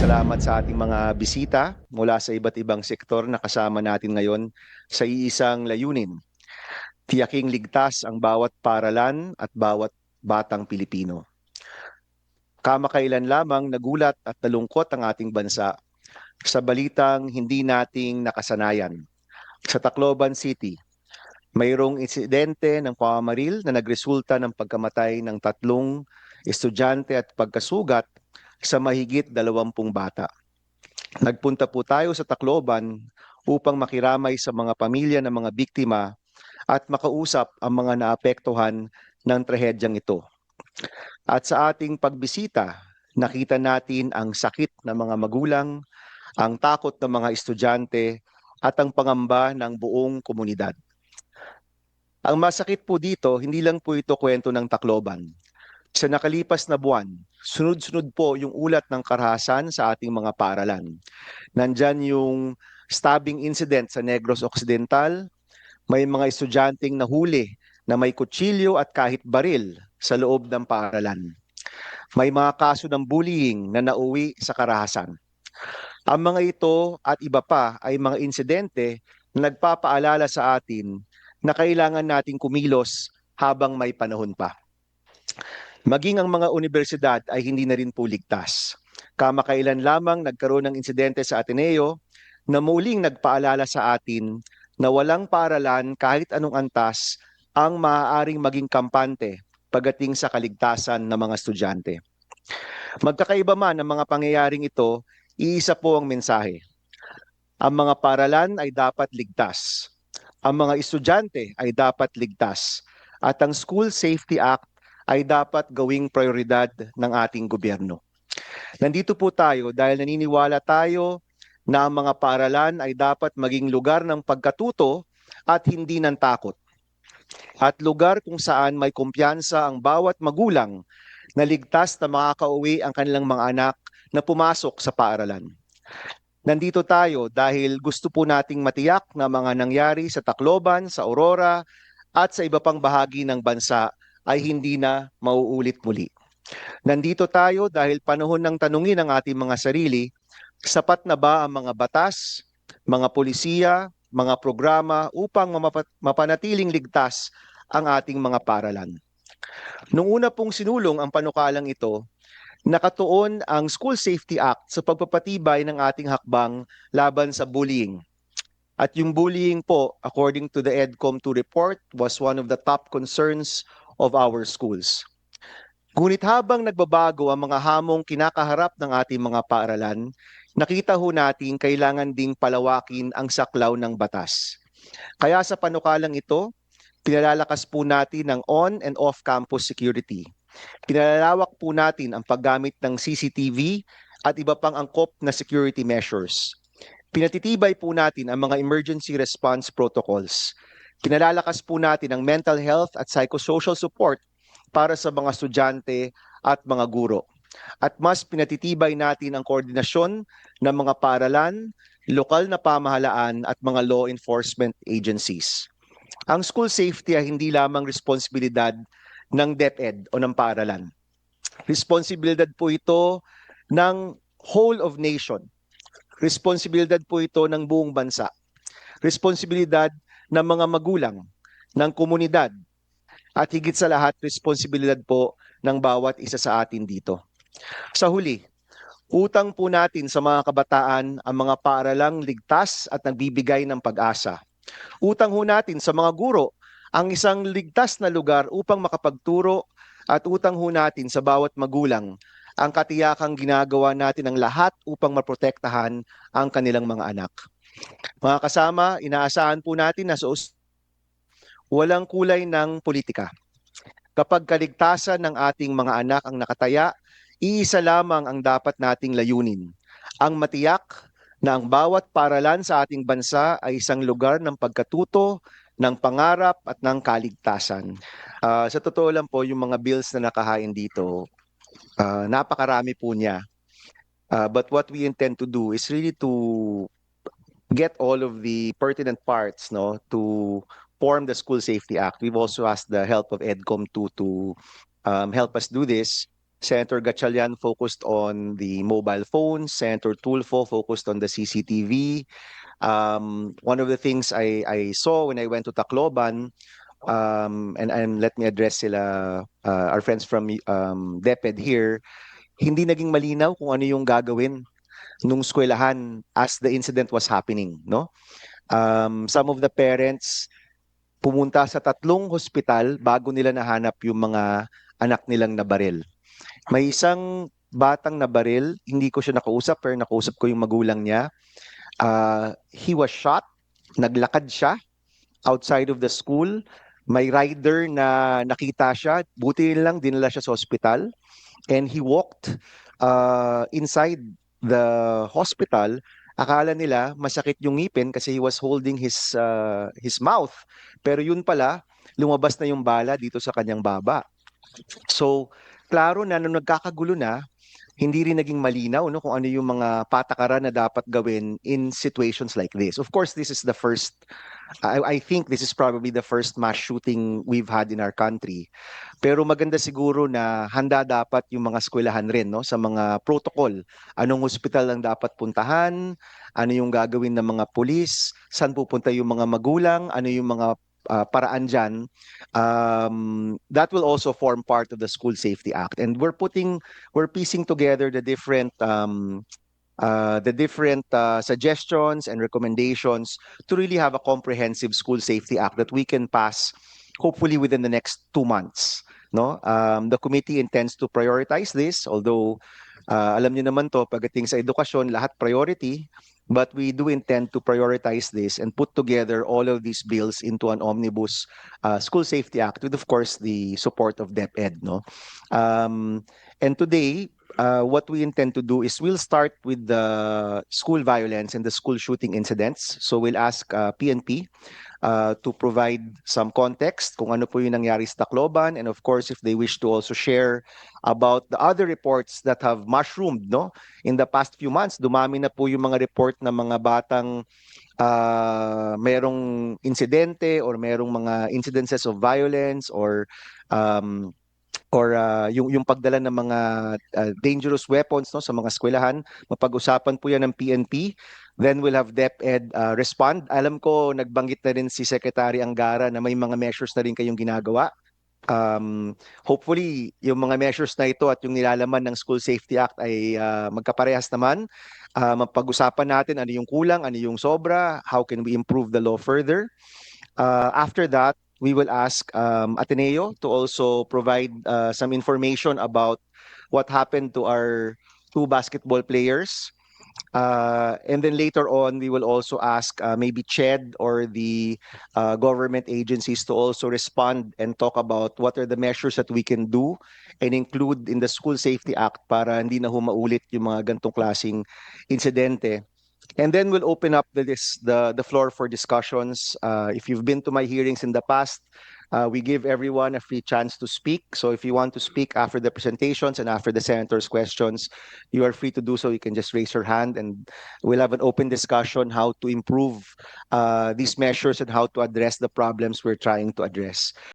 pasasalamat sa ating mga bisita mula sa iba't ibang sektor na kasama natin ngayon sa iisang layunin. Tiyaking ligtas ang bawat paaralan at bawat batang Pilipino. Kamakailan lamang nagulat at nalungkot ang ating bansa sa balitang hindi nating nakasanayan. Sa Tacloban City, mayroong insidente ng pamamaril na nagresulta ng pagkamatay ng 3 estudyante at pagkasugat sa mahigit 20 bata. Nagpunta po tayo sa Tacloban upang makiramay sa mga pamilya ng mga biktima at makausap ang mga naapektuhan ng trahedyang ito. At sa ating pagbisita, nakita natin ang sakit ng mga magulang, ang takot ng mga estudyante at ang pangamba ng buong komunidad. Ang masakit po dito, hindi lang po ito kwento ng Tacloban. Sa nakalipas na buwan, sunod-sunod po yung ulat ng karahasan sa ating mga paaralan. Nandyan yung stabbing incident sa Negros Occidental, may mga estudyanteng nahuli na may kutsilyo at kahit baril sa loob ng paaralan. May mga kaso ng bullying na nauwi sa karahasan. Ang mga ito at iba pa ay mga insidente na nagpapaalala sa atin na kailangan nating kumilos habang may panahon pa. Maging ang mga universidad ay hindi na rin po ligtas. Kamakailan lamang nagkaroon ng insidente sa Ateneo na muling nagpaalala sa atin na walang paaralan kahit anong antas ang maaaring maging kampante pagdating sa kaligtasan ng mga estudyante. Magkakaiba man ang mga pangyayaring ito, iisa po ang mensahe. Ang mga paaralan ay dapat ligtas. Ang mga estudyante ay dapat ligtas. At ang School Safety Act ay dapat gawing prioridad ng ating gobyerno. Nandito po tayo dahil naniniwala tayo na ang mga paaralan ay dapat maging lugar ng pagkatuto at hindi ng takot. At lugar kung saan may kumpiyansa ang bawat magulang na ligtas na makakauwi ang kanilang mga anak na pumasok sa paaralan. Nandito tayo dahil gusto po nating matiyak na mga nangyari sa Tacloban, sa Aurora at sa iba pang bahagi ng bansa ay hindi na mauulit muli. Nandito tayo dahil panahon ng tanungin ang ating mga sarili, sapat na ba ang mga batas, mga polisiya, mga programa upang mapanatiling ligtas ang ating mga paaralan. Nung una pong sinulong ang panukalang ito, nakatuon ang School Safety Act sa pagpapatibay ng ating hakbang laban sa bullying. At yung bullying po, according to the EDCOM2 report, was one of the top concerns of our schools. Ngunit habang nagbabago ang mga hamong kinakaharap ng ating mga paaralan, nakita ho natin kailangan ding palawakin ang saklaw ng batas. Kaya sa panukalang ito, pinalalakas po natin ang on and off campus security. Pinalalawak po natin ang paggamit ng CCTV at iba pang angkop na security measures. Pinatitibay po natin ang mga emergency response protocols. Pinalalakas po natin ang mental health at psychosocial support para sa mga estudyante at mga guro. At mas pinatitibay natin ang koordinasyon ng mga paaralan, lokal na pamahalaan at mga law enforcement agencies. Ang school safety ay hindi lamang responsibilidad ng DepEd o ng paaralan. Responsibilidad po ito ng whole of nation. Responsibilidad po ito ng buong bansa. Responsibilidad ng mga magulang, ng komunidad, at higit sa lahat, responsibilidad po ng bawat isa sa atin dito. Sa huli, utang po natin sa mga kabataan ang mga paaralang ligtas at nagbibigay ng pag-asa. Utang ho natin sa mga guro ang isang ligtas na lugar upang makapagturo at utang ho natin sa bawat magulang ang katiyakang ginagawa natin ang lahat upang maprotektahan ang kanilang mga anak. Mga kasama, inaasahan po natin na walang kulay ng politika. Kapag kaligtasan ng ating mga anak ang nakataya, iisa lamang ang dapat nating layunin. Ang matiyak na ang bawat paaralan sa ating bansa ay isang lugar ng pagkatuto, ng pangarap at ng kaligtasan. Sa totoo lang po, yung mga bills na nakahain dito, napakarami po niya. But what we intend to do is really to get all of the pertinent parts, no, to form the School Safety Act. We've also asked the help of EDCOM to help us do this. Senator Gatchalian focused on the mobile phones. Senator Tulfo focused on the CCTV. One of the things I saw when I went to Tacloban, and let me address sila, our friends from DepEd here, hindi naging malinaw kung ano yung gagawin nung eskwelahan as the incident was happening, no? Some of the parents pumunta sa 3 hospital bago nila nahanap yung mga anak nilang nabaril. May isang batang nabaril, hindi ko siya nakausap, pero nakausap ko yung magulang niya. He was shot, naglakad siya outside of the school. May rider na nakita siya, buti lang dinala siya sa hospital. And he walked inside the hospital. Akala nila masakit yung ngipin kasi he was holding his mouth. Pero yun pala, lumabas na yung bala dito sa kanyang baba. So, klaro na nung nagkakagulo na, hindi rin naging malinaw no kung ano yung mga patakaran na dapat gawin in situations like this. Of course, this is the first I think this is probably the first mass shooting we've had in our country. Pero maganda siguro na handa dapat yung mga eskwelahan rin no sa mga protocol. Anong hospital ang dapat puntahan? Ano yung gagawin ng mga pulis? Saan pupunta yung mga magulang? Ano yung mga paraan dyan? That will also form part of the School Safety Act. And we're piecing together the different suggestions and recommendations to really have a comprehensive School Safety Act that we can pass hopefully within the next 2 months. No, the committee intends to prioritize this, although alam niyo naman to, pagdating sa edukasyon, lahat priority, but we do intend to prioritize this and put together all of these bills into an omnibus School Safety Act with, of course, the support of DepEd. No, and today, what we intend to do is we'll start with the school violence and the school shooting incidents. So we'll ask PNP to provide some context kung ano po yung nangyari sa Tacloban, and of course if they wish to also share about the other reports that have mushroomed no in the past few months. Dumami na po yung mga report ng mga batang merong insidente or merong mga incidences of violence um, or yung pagdala ng mga dangerous weapons no sa mga eskwelahan. Mapag-usapan po yan ng PNP. Then we'll have DepEd respond. Alam ko nagbanggit na rin si Secretary Angara na may mga measures na rin kayong ginagawa. Hopefully yung mga measures na ito at yung nilalaman ng School Safety Act ay magkaparehas naman. Mapag-usapan natin ano yung kulang, ano yung sobra, how can we improve the law further. After that, we will ask Ateneo to also provide some information about what happened to our 2 basketball players. And then later on, we will also ask maybe CHED or the government agencies to also respond and talk about what are the measures that we can do and include in the School Safety Act para hindi na humaulit yung mga gantong klaseng insidente. And then we'll open up the floor for discussions. If you've been to my hearings in the past, we give everyone a free chance to speak. So if you want to speak after the presentations and after the senator's questions, you are free to do so. You can just raise your hand and we'll have an open discussion how to improve these measures and how to address the problems we're trying to address.